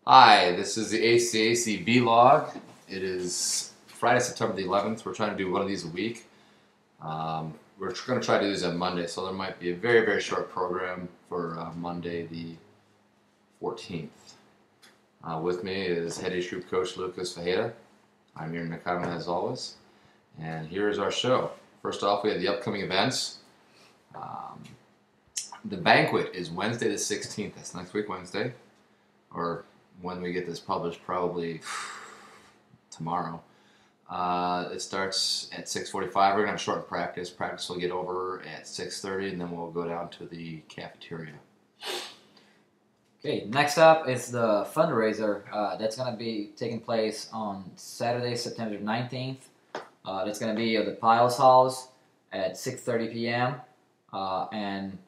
Hi, this is the ACAC vlog. It is Friday, September the 11th. We're trying to do one of these a week. We're going to try to do these on Monday, so there might be a very, very short program for Monday the 14th. With me is head age group coach Lucas Fajeda. I'm here in Nakama as always. And here is our show. First off, we have the upcoming events. The banquet is Wednesday the 16th. That's next week, Wednesday. Or when we get this published, probably tomorrow. It starts at 6:45. We're going to have short practice. Practice will get over at 6:30, and then we'll go down to the cafeteria. Okay, next up is the fundraiser. That's going to be taking place on Saturday, September 19th. That's going to be at the Piles House at 6:30 p.m. And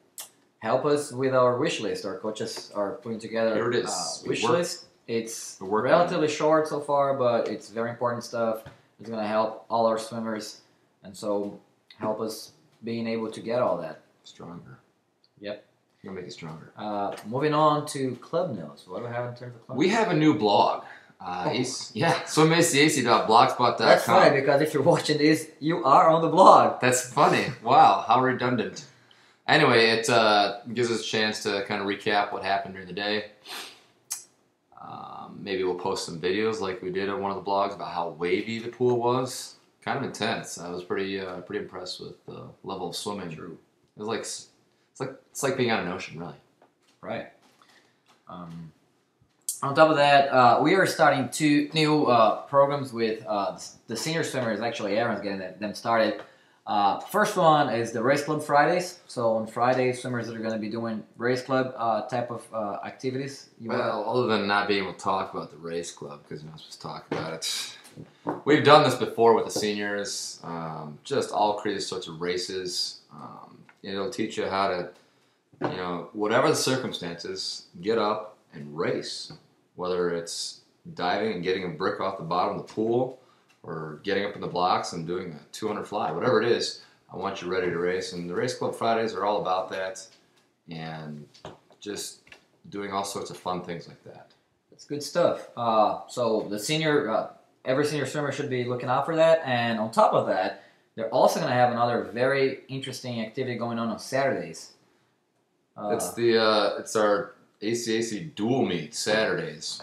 help us with our wish list. Our coaches are putting together Here it is. Wish list. It's relatively short so far, but it's very important stuff. It's going to help all our swimmers, and so help us being able to get all that. Stronger. Yep. You're going to make it stronger. Moving on to club news. What do we have in terms of club news? We have a new blog. SwimACAC.blogspot.com. That's funny because if you're watching this, you are on the blog. That's funny. Wow, how redundant. Anyway, it gives us a chance to kind of recap what happened during the day. Maybe we'll post some videos like we did on one of the blogs about how wavy the pool was. Kind of intense. I was pretty impressed with the level of swimming. True. It was it's like being on an ocean, really. Right. On top of that, we are starting two new programs with the senior swimmers. Actually, Aaron's getting them started. First one is the Race Club Fridays. So on Fridays, swimmers are going to be doing Race Club type of activities. Other than not being able to talk about the Race Club, because you're not supposed to talk about it. We've done this before with the seniors, just all crazy sorts of races. It'll teach you how to, whatever the circumstances, get up and race. Whether it's diving and getting a brick off the bottom of the pool, or getting up in the blocks and doing a 200 fly, whatever it is, I want you ready to race. And the Race Club Fridays are all about that, and just doing all sorts of fun things like that. That's good stuff. So the every senior swimmer should be looking out for that. And on top of that, they're also going to have another very interesting activity going on Saturdays. It's our ACAC dual meet Saturdays.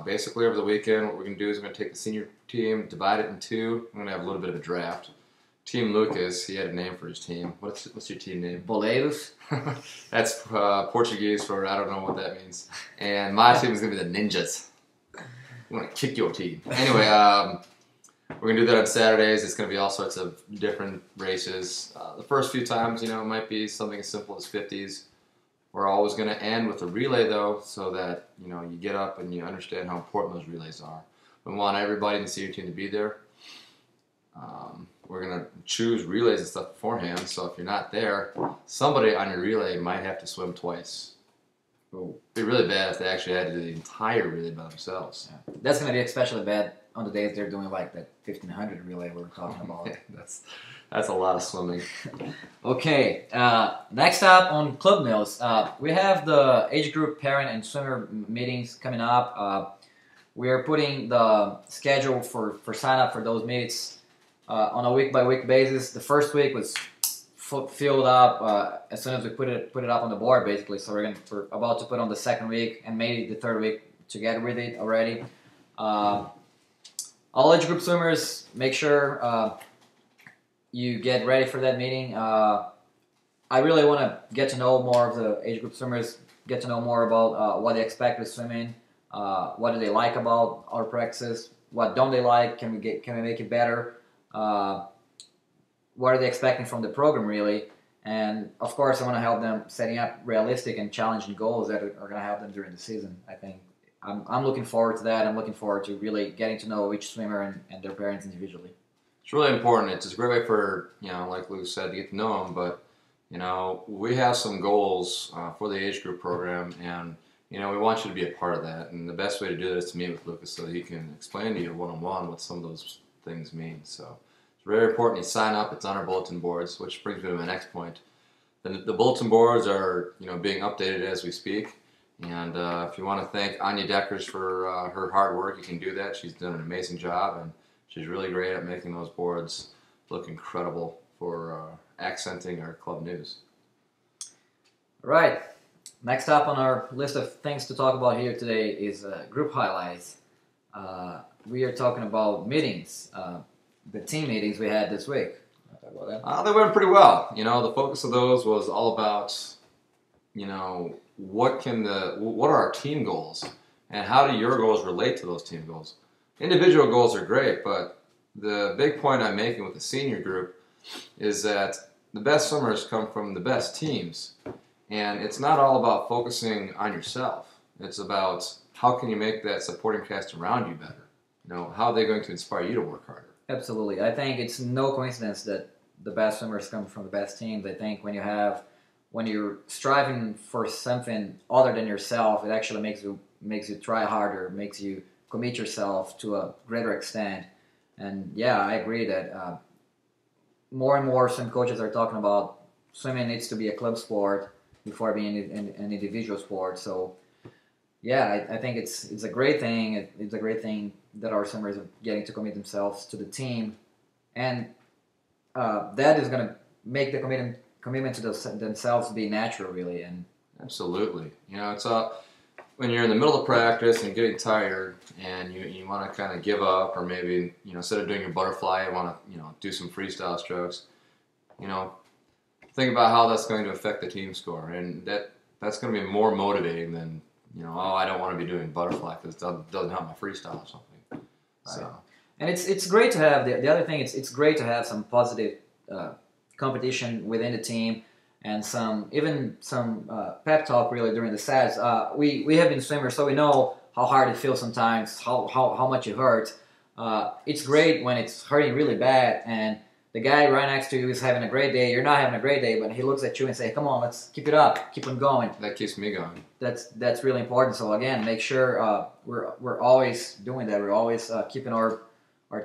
Basically over the weekend, what we're going to do is we're going to take the senior team, divide it in two. I'm going to have a little bit of a draft. Team Lucas, he had a name for his team. What's your team name? Boleiros. That's Portuguese for I don't know what that means. And my team is going to be the Ninjas. I'm going to kick your team. Anyway, we're going to do that on Saturdays. It's going to be all sorts of different races. The first few times, it might be something as simple as 50s. We're always going to end with a relay, though, so that, you get up and you understand how important those relays are. We want everybody in the senior team to be there. We're going to choose relays and stuff beforehand, so if you're not there, somebody on your relay might have to swim twice. It would be really bad if they actually had to do the entire relay by themselves. Yeah. That's going to be especially bad on the days they're doing like that 1500 relay we were talking about. That's a lot of swimming. Okay, next up on club news, we have the age group parent and swimmer meetings coming up. We are putting the schedule for sign up for those meets on a week-by-week basis. The first week was filled up as soon as we put it up on the board, basically. So we're about to put on the second week and maybe the third week to get with it already. All age group swimmers, make sure you get ready for that meeting. I really want to get to know more of the age group swimmers, get to know more about what they expect with swimming, what do they like about our practices, what don't they like, can we make it better, what are they expecting from the program really, and of course I want to help them setting up realistic and challenging goals that are going to help them during the season. I think I'm looking forward to that. I'm looking forward to really getting to know each swimmer and their parents individually. It's really important. It's a great way for, like Lou said, to get to know them, but, we have some goals for the age group program, and, we want you to be a part of that, and the best way to do that is to meet with Lucas so he can explain to you one-on-one what some of those things mean. So it's very important you sign up. It's on our bulletin boards, which brings me to my next point. The bulletin boards are, being updated as we speak, And if you want to thank Anya Deckers for her hard work, you can do that. She's done an amazing job, and she's really great at making those boards look incredible for accenting our club news. Right. Next up on our list of things to talk about here today is group highlights. We are talking about meetings, the team meetings we had this week. Talk about that. They went pretty well. The focus of those was all about, what are our team goals, and how do your goals relate to those team goals? Individual goals are great, but the big point I'm making with the senior group is that the best swimmers come from the best teams, and it's not all about focusing on yourself. It's about how can you make that supporting cast around you better. How are they going to inspire you to work harder? Absolutely. I think it's no coincidence that the best swimmers come from the best teams. I think when you're striving for something other than yourself, it actually makes you try harder, makes you commit yourself to a greater extent. And yeah, I agree that more and more swim coaches are talking about swimming needs to be a club sport before being an individual sport. So yeah, I think it's a great thing. It's a great thing that our swimmers are getting to commit themselves to the team, and that is going to make the commitment to themselves be natural, really. And absolutely, it's when you're in the middle of practice and getting tired, and you want to kind of give up, or maybe instead of doing your butterfly, you want to do some freestyle strokes. Think about how that's going to affect the team score, and that's going to be more motivating than I don't want to be doing butterfly because it doesn't help my freestyle or something. Right. So, and it's great to have the other thing. It's great to have some positive competition within the team, and some pep talk really during the sets. We have been swimmers, so we know how hard it feels sometimes, how much it hurts. It's great when it's hurting really bad, and the guy right next to you is having a great day. You're not having a great day, but he looks at you and says, "Come on, let's keep it up, keep on going." That keeps me going. That's really important. So again, make sure we're always doing that. We're always keeping our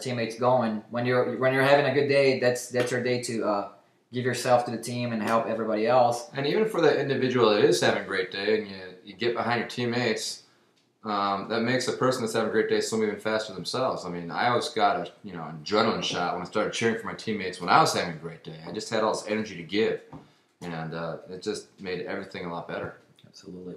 teammates going. When you're having a good day, that's your day to give yourself to the team and help everybody else. And even for the individual that is having a great day, and you get behind your teammates, that makes the person that's having a great day swim even faster themselves. I mean, I always got an adrenaline shot when I started cheering for my teammates when I was having a great day. I just had all this energy to give, and it just made everything a lot better. Absolutely.